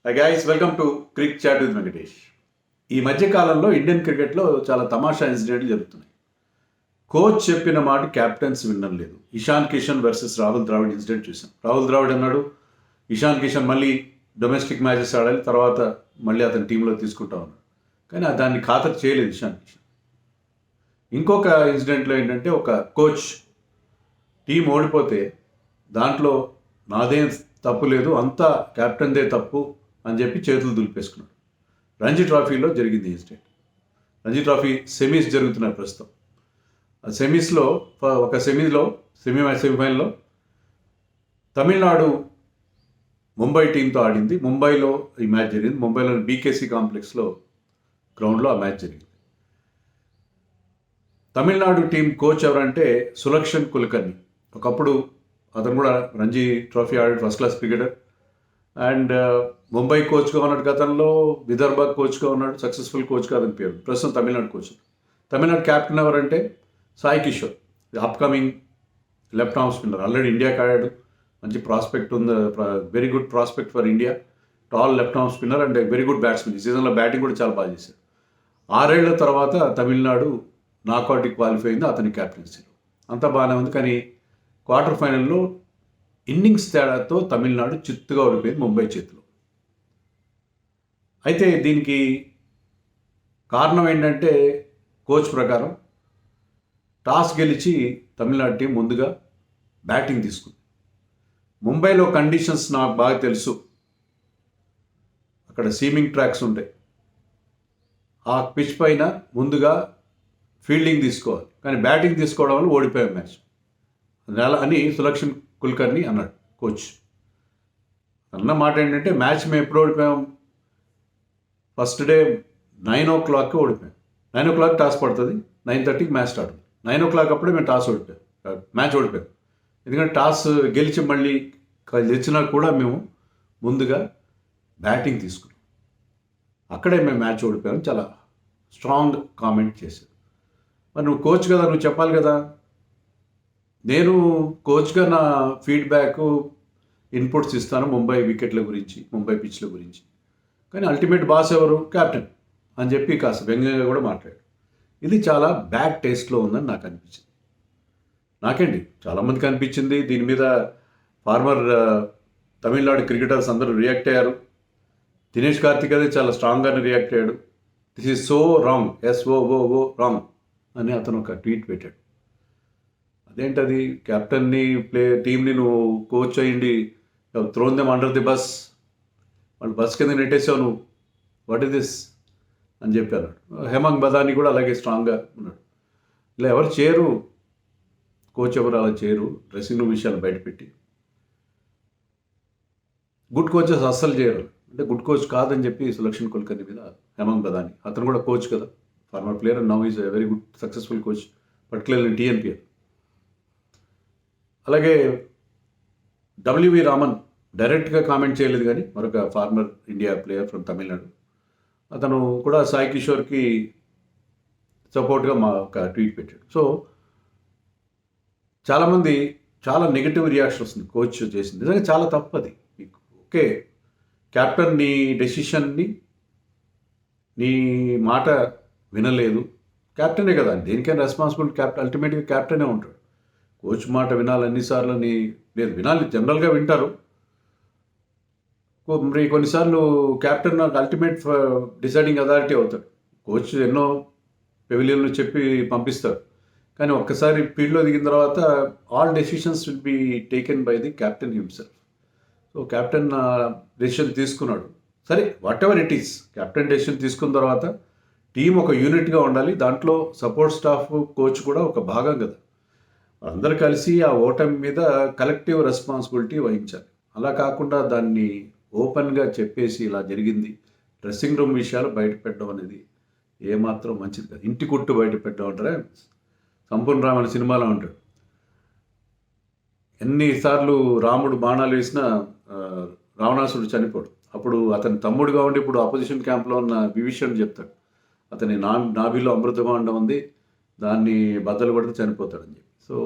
High guys, welcome to cric chat with Venkatesh. ఈ మధ్య కాలంలో ఇండియన్ క్రికెట్లో చాలా తమాషా ఇన్సిడెంట్లు జరుగుతున్నాయి. కోచ్ చెప్పిన మాట క్యాప్టెన్స్ వినడం లేదు. ఇషాన్ కిషన్ వర్సెస్ రాహుల్ ద్రావిడ్ ఇన్సిడెంట్ చూసాం. రాహుల్ ద్రావిడ్ అన్నాడు ఇషాన్ కిషన్ మళ్ళీ డొమెస్టిక్ మ్యాచెస్ ఆడాలి, తర్వాత మళ్ళీ అతని టీంలో తీసుకుంటా ఉన్నాడు. కానీ దాన్ని ఖాతరు చేయలేదు ఇషాన్ కిషన్. ఇంకొక ఇన్సిడెంట్లో ఏంటంటే ఒక కోచ్ టీం ఓడిపోతే దాంట్లో నాదేం తప్పు లేదు, అంతా క్యాప్టెన్దే తప్పు అని చెప్పి చేతులు దులిపేసుకున్నాడు. రంజీ ట్రోఫీలో జరిగింది ఇన్సిడెంట్. రంజీ ట్రోఫీ సెమీస్ జరుగుతున్నాయి ప్రస్తుతం. ఆ సెమీస్లో ఒక సెమీఫైనల్లో తమిళనాడు ముంబై టీంతో ఆడింది. ముంబైలో ఈ మ్యాచ్ జరిగింది. ముంబైలోని బీకేసీ కాంప్లెక్స్లో గ్రౌండ్లో ఆ మ్యాచ్ జరిగింది. తమిళనాడు టీం కోచ్ ఎవరంటే సులక్షణ్ కులకర్ణి. ఒకప్పుడు అతను కూడా రంజీ ట్రోఫీ ఆడాడు, first class cricketer. And Mumbai కోచ్గా ఉన్నాడు గతంలో, విదర్భ కోచ్గా ఉన్నాడు, సక్సెస్ఫుల్ కోచ్గా అతని పేరు. ప్రస్తుతం తమిళనాడు కోచ్. తమిళనాడు క్యాప్టెన్ ఎవరంటే Sai Kishore, upcoming left arm spinner. Already ఇండియాకి ఆడాడు, మంచి ప్రాస్పెక్ట్ ఉంది, very good prospect for India. Tall left arm spinner and very good batsmen. ఈ సీజన్లో బ్యాటింగ్ కూడా చాలా బాగా చేశాడు. 6 ఏళ్ల తర్వాత తమిళనాడు నాకౌట్కి క్వాలిఫై అయింది అతని క్యాప్టెన్సీలో. అంతా బాగానే ఉంది. కానీ క్వార్టర్ ఫైనల్లో ఇన్నింగ్స్ తేడాతో తమిళనాడు చిత్తుగా ఓడిపోయింది ముంబై చేతిలో. అయితే దీనికి కారణం ఏంటంటే కోచ్ ప్రకారం టాస్ గెలిచి తమిళనాడు టీం ముందుగా బ్యాటింగ్ తీసుకుంది. ముంబైలో కండిషన్స్ నాకు బాగా తెలుసు. అక్కడ సీమింగ్ ట్రాక్స్ ఉంటాయి. ఆ పిచ్ పైన ముందుగా ఫీల్డింగ్ తీసుకోవాలి, కానీ బ్యాటింగ్ తీసుకోవడం వల్ల ఓడిపోయాం మ్యాచ్ అని సులక్షణ్ కుల్కర్ని అన్నాడు కోచ్. అన్న మాట ఏంటంటే మ్యాచ్ మేము ఎప్పుడు ఓడిపోయాం, ఫస్ట్ డే 9 o'clock ఓడిపోయాం. 9 o'clock టాస్ పడుతుంది, 9:30 మ్యాచ్ స్టార్ట్. 9 o'clock అప్పుడే మేము టాస్ ఓడిపోయాం, మ్యాచ్ ఓడిపోయాం. ఎందుకంటే టాస్ గెలిచి మళ్ళీ గెలిచినా కూడా మేము ముందుగా బ్యాటింగ్ తీసుకున్నాం. అక్కడే మేము మ్యాచ్ ఓడిపోయాం. చాలా స్ట్రాంగ్ కామెంట్ చేశారు. మరి నువ్వు కోచ్ కదా, నువ్వు చెప్పాలి కదా. నేను కోచ్గా నా ఫీడ్బ్యాక్ ఇన్పుట్స్ ఇస్తాను ముంబై వికెట్ల గురించి, ముంబై పిచ్ల గురించి. కానీ అల్టిమేట్ బాస్ ఎవరు? క్యాప్టెన్ అని చెప్పి కాస్త వ్యంగ్యంగా కూడా మాట్లాడాడు. ఇది చాలా బ్యాడ్ టేస్ట్లో ఉందని నాకు అనిపించింది. నాకేంటి, చాలామందికి అనిపించింది. దీని మీద ఫార్మర్ తమిళనాడు క్రికెటర్స్ అందరూ రియాక్ట్ అయ్యారు. దినేష్ కార్తిక్ అయితే చాలా స్ట్రాంగ్గానే రియాక్ట్ అయ్యాడు. This is so wrong, SOOO wrong అని అతను ఒక ట్వీట్ పెట్టాడు. అదేంటది, కెప్టెన్ని టీంని నువ్వు కోచ్ అయ్యిండి thrown them under the bus, వాళ్ళు బస్ కింద నెట్టేసావు నువ్వు, వాట్ ఇస్ దిస్ అని చెప్పారు. హేమంగ్ బదాని కూడా అలాగే స్ట్రాంగ్గా ఉన్నాడు. ఇలా ఎవరు చేయరు, కోచ్ ఎవరు అలా చేయరు, డ్రెస్సింగ్ రూమ్ విషయాలు బయటపెట్టి. గుడ్ కోచెస్ అస్సలు చేయరు. అంటే గుడ్ కోచ్ కాదని చెప్పి సులక్షణ్ కుల్కర్ని మీద హేమంగ్ బదాని, అతను కూడా కోచ్ కదా, former player, and now is a very good successful coach, particularly TNPL. అలాగే WV రామన్ డైరెక్ట్గా కామెంట్ చేయలేదు, కానీ మరొక former India player from Tamil Nadu, అతను కూడా సాయి కిషోర్కి సపోర్ట్గా ఒక ట్వీట్ పెట్టాడు. సో చాలామంది చాలా నెగిటివ్ రియాక్షన్ వస్తుంది కోచ్ చేసింది. నిజంగా చాలా తప్పది. ఓకే, క్యాప్టెన్ నీ డెసిషన్ని, నీ మాట వినలేదు, క్యాప్టెనే కదా, దేనికైనా రెస్పాన్సిబుల్ క్యాప్టెన్, అల్టిమేట్గా క్యాప్టెనే ఉంటాడు. కోచ్ మాట వినాలి అన్నిసార్లు లేదు, వినాలి, జనరల్గా వింటారు. మరి కొన్నిసార్లు క్యాప్టెన్ అల్టిమేట్ డిసైడింగ్ అథారిటీ అవుతాడు. కోచ్ ఎన్నో పెవిలియన్లు చెప్పి పంపిస్తారు, కానీ ఒక్కసారి ఫీల్డ్లో దిగిన తర్వాత all decisions will be taken by the captain himself. So captain decision తీసుకున్నాడు, సరే, what ever it is. Captain decision తీసుకున్న తర్వాత టీం ఒక యూనిట్గా ఉండాలి. దాంట్లో సపోర్ట్ స్టాఫ్, కోచ్ కూడా ఒక భాగం కదా. అందరు కలిసి ఆ ఓటమి మీద కలెక్టివ్ రెస్పాన్సిబిలిటీ వహించాలి. అలా కాకుండా దాన్ని ఓపెన్గా చెప్పేసి ఇలా జరిగింది, డ్రెస్సింగ్ రూమ్ విషయాలు బయట పెట్టడం అనేది ఏమాత్రం మంచిది కాదు. ఇంటి కుట్టు బయట పెట్టడం అంటారే, సంపూర్ణ రామన్ సినిమాలో ఉంటాడు. ఎన్నిసార్లు రాముడు బాణాలు వేసినా రావణాసుడు చనిపోడు. అప్పుడు అతని తమ్ముడుగా ఉండి ఇప్పుడు ఆపోజిషన్ క్యాంప్లో ఉన్న విభీషణుడు చెప్తాడు, అతని నాభిలో అమృతభాండం ఉంది, దాన్ని బద్దలు పడితే చనిపోతాడని చెప్పి. సో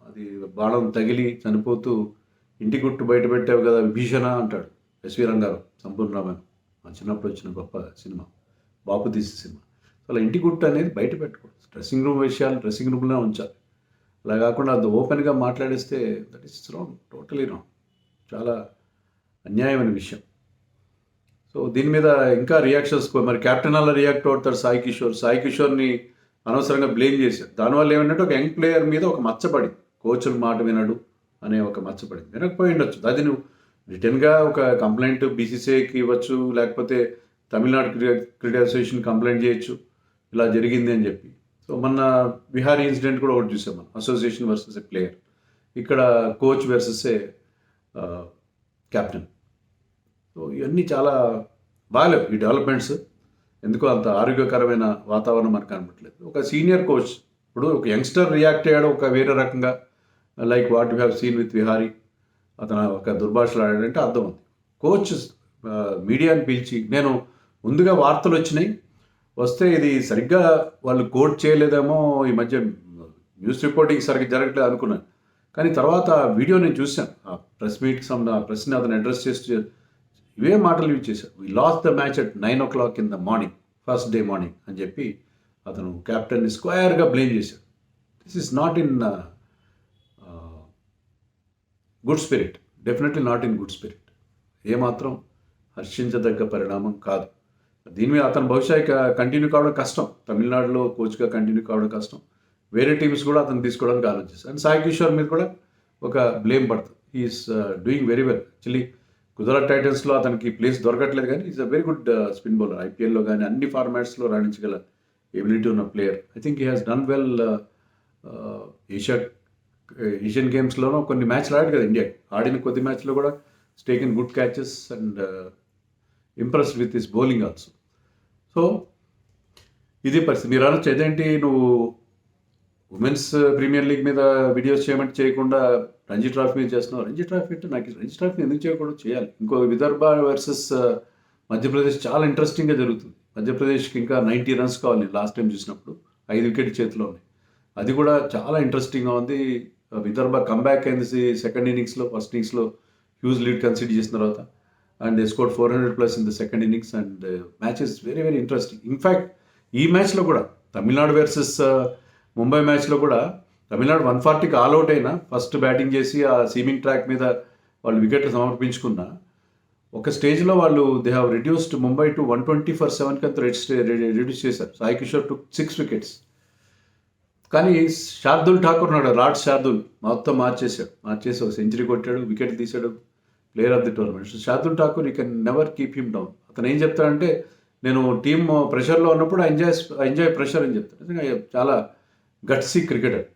అది బాణం తగిలి చనిపోతూ ఇంటి గుట్టు బయట పెట్టావు కదా విభీషణ అంటాడు. ఎస్వి రంగారావు సంపూర్ణ రామాయణం మా చిన్నప్పుడు వచ్చిన గొప్ప సినిమా, బాపు తీసిన సినిమా. సో అలా ఇంటి గుట్టు అనేది బయట పెట్టకూడదు. డ్రెస్సింగ్ రూమ్ విషయాలు డ్రెస్సింగ్ రూమ్లో ఉంచాలి. అలా కాకుండా అది ఓపెన్గా మాట్లాడేస్తే that is wrong, totally wrong, చాలా అన్యాయమైన విషయం. సో దీని మీద ఇంకా రియాక్షన్స్ మరి కెప్టెన్ అలా రియాక్ట్ అవుతాడు సాయి కిషోర్ని అనవసరంగా బ్లేమ్ చేశారు. దానివల్ల ఏమంటే ఒక యంగ్ ప్లేయర్ మీద ఒక మచ్చపడి, కోచ్ల మాట వినడు అనే ఒక మచ్చపడి వినకపోయి ఉండొచ్చు. అది నువ్వు రిటర్న్గా ఒక కంప్లైంట్ బీసీసీఐకి ఇవ్వచ్చు, లేకపోతే తమిళనాడు క్రికెట్ అసోసియేషన్ కంప్లైంట్ చేయొచ్చు ఇలా జరిగింది అని చెప్పి. సో మొన్న విహారీ ఇన్సిడెంట్ కూడా ఒకటి చూసాం మనం, అసోసియేషన్ వర్సెస్ ఏ ప్లేయర్, ఇక్కడ కోచ్ వర్సెస్ ఏ కెప్టెన్. సో ఇవన్నీ చాలా బాగాలేవు ఈ డెవలప్మెంట్స్. ఎందుకో అంత ఆరోగ్యకరమైన వాతావరణం మనకు కనబడట్లేదు. ఒక సీనియర్ కోచ్, ఇప్పుడు ఒక యంగ్స్టర్ రియాక్ట్ అయ్యాడు ఒక వేరే రకంగా, like what you have seen with Vihari, అతను ఒక దుర్భాషలు ఆడాడంటే అర్థం ఉంది. కోచ్ మీడియాని పిలిచి, నేను ముందుగా వార్తలు వచ్చినాయి, వస్తే ఇది సరిగ్గా వాళ్ళు కోట్ చేయలేదేమో, ఈ మధ్య న్యూస్ రిపోర్టింగ్ సరిగ్గా జరగట్లేదు అనుకున్నాను. కానీ తర్వాత వీడియో నేను చూశాను, ఆ ప్రెస్ మీట్కి ప్రెస్ని అతను అడ్రస్ చేస్తూ ఇవే మాటలు యూజ్ చేశారు. We last the match at 9 o'clock in the morning, first day morning అని చెప్పి అతను కెప్టెన్ని స్క్వేర్గా బ్లేమ్ చేశాడు. This is not in good spirit, definitely not in good spirit. ఏమాత్రం హర్షించదగ్గ పరిణామం కాదు. దీని మీద అతను బహుశా ఇక కంటిన్యూ కావడం కష్టం, తమిళనాడులో కోచ్గా కంటిన్యూ కావడం కష్టం. వేరే టీమ్స్ కూడా అతను తీసుకోవడానికి ఆలోచిస్తారు. అండ్ సాయి కిషోర్ మీద కూడా ఒక బ్లేమ్ పడుతుంది. He is doing very well. Actually Gujarat టైటన్స్లో అతనికి ప్లేస్ దొరకట్లేదు, కానీ is a very good spin bowler. ఐపీఎల్లో కానీ అన్ని ఫార్మాట్స్లో రాణించగల ఎబిలిటీ ఉన్న player. I think he has done well. Asian గేమ్స్లోనూ కొన్ని మ్యాచ్లు ఆడాడు కదా ఇండియాకి, ఆడిన కొద్ది మ్యాచ్లో కూడా taken good catches and impressed with his bowling also. So ఇది పరిస్థితి. మీరు అనొచ్చు ఏదేంటి నువ్వు ఉమెన్స్ ప్రీమియర్ లీగ్ మీద వీడియోస్ చేయమంటే చేయకుండా రంజీ ట్రాఫీ మీద చేస్తున్నావు. రంజీ ట్రాఫీ అంటే నాకు రంజీ ట్రాఫీ ఎందుకు చేయకూడదు, చేయాలి. ఇంకో విదర్భ వర్సెస్ మధ్యప్రదేశ్ చాలా ఇంట్రెస్టింగ్గా జరుగుతుంది. మధ్యప్రదేశ్కి ఇంకా 90 runs కావాలి. లాస్ట్ టైం చూసినప్పుడు 5 wickets చేతిలో ఉన్నాయి. అది కూడా చాలా ఇంట్రెస్టింగ్గా ఉంది. విదర్భ కంబ్యాక్ అయింది సెకండ్ ఇన్నింగ్స్లో. ఫస్ట్ ఇన్నింగ్స్లో హ్యూజ్ లీడ్ కన్సిడర్ చేసిన తర్వాత and they scored 400+ in the second innings and match is very very interesting. In fact ఈ మ్యాచ్లో కూడా తమిళనాడు వర్సెస్ ముంబై మ్యాచ్లో కూడా తమిళనాడు 140కి ఆల్అవుట్ అయినా ఫస్ట్ బ్యాటింగ్ చేసి ఆ సీమింగ్ ట్రాక్ మీద వాళ్ళు వికెట్లు సమర్పించుకున్న ఒక స్టేజ్లో వాళ్ళు they have reduced Mumbai to 120 for 7 కంత రిడ్యూస్ చేశారు. Sai Kishore to 6 wickets. కానీ శార్దుల్ ఠాకూర్ ఉన్నాడు, లార్డ్ శార్దుల్ మొత్తం మార్చేసి ఒక సెంచరీ కొట్టాడు, వికెట్ తీశాడు, player of the tournament. So Shardul Thakur you can never keep him down. అతను ఏం చెప్తాడంటే, నేను టీమ్ ప్రెషర్లో ఉన్నప్పుడు ఎంజాయ్ ప్రెషర్ అని చెప్తాడు. చాలా gutsy cricketer,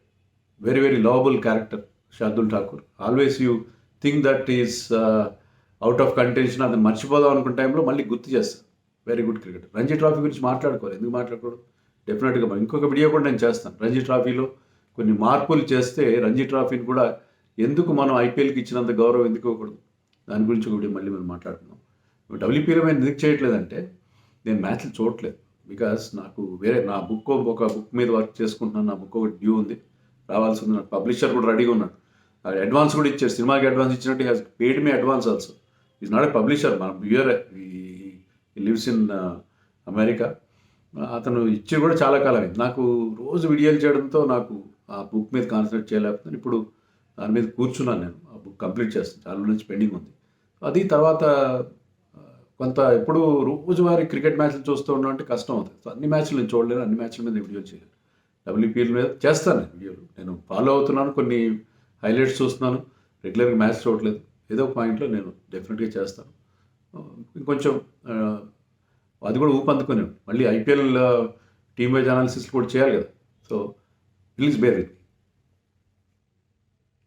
very very lovable character Shardul Thakur. Always you think that is out of contention, అతను మర్చిపోదాం అనుకున్న టైంలో మళ్ళీ గుర్తు చేస్తాను. Very good cricketer. Ranji trophy గురించి మాట్లాడుకోవాలి, ఎందుకు మాట్లాడకూడదు? డెఫినెట్గా ఇంకొక వీడియో కూడా నేను చేస్తాను. రంజీ ట్రాఫీలో కొన్ని మార్పులు చేస్తే రంజీ ట్రాఫీని కూడా ఎందుకు మనం ఐపీఎల్కి ఇచ్చినంత గౌరవం ఎందుకు ఇవ్వకూడదు, దాని గురించి ఒక వీడియో మళ్ళీ మనం మాట్లాడుతున్నాం. డబ్ల్యూపీలో నేను ఎందుకు చేయట్లేదంటే, నేను మ్యాచ్లు చూడట్లేదు. బికాస్ నాకు నా ఒక బుక్ మీద వర్క్ చేసుకుంటున్నాను. నా బుక్ ఒకటి డ్యూ ఉంది, రావాల్సి ఉంది. నాకు పబ్లిషర్ కూడా రెడీగా ఉన్నాడు, అడ్వాన్స్ కూడా ఇచ్చాడు. సినిమాకి అడ్వాన్స్ ఇచ్చినట్టు has paid me advance also. Is not a publisher, మనం వ్యూయర్, లివ్స్ ఇన్ అమెరికా. అతను ఇచ్చి కూడా చాలా కాలం అయింది. నాకు రోజు వీడియోలు చేయడంతో నాకు ఆ బుక్ మీద కాన్సన్ట్రేట్ చేయలేకపోతున్నాను. ఇప్పుడు దాని మీద కూర్చున్నాను, నేను ఆ బుక్ కంప్లీట్ చేస్తాను, చాలా నుంచి పెండింగ్ ఉంది. అది తర్వాత కొంత ఎప్పుడు రోజువారీ క్రికెట్ మ్యాచ్లు చూస్తూ ఉండడం అంటే కష్టం అవుతుంది. సో అన్ని మ్యాచ్లు నేను చూడలేను, అన్ని మ్యాచ్ల మీద వీడియోలు చేయలేను. డబ్ల్యూపీఎల్ మీద చేస్తాను వీడియోలు, నేను ఫాలో అవుతున్నాను, కొన్ని హైలైట్స్ చూస్తున్నాను, రెగ్యులర్గా మ్యాచ్ చూడట్లేదు. ఏదో ఒక పాయింట్లో నేను డెఫినెట్గా చేస్తాను. ఇంకొంచెం అది కూడా ఊపందుకునే మళ్ళీ ఐపీఎల్ టీమ్ వైజ్ అనాలిసిస్ కూడా చేయాలి కదా. So please bear with me.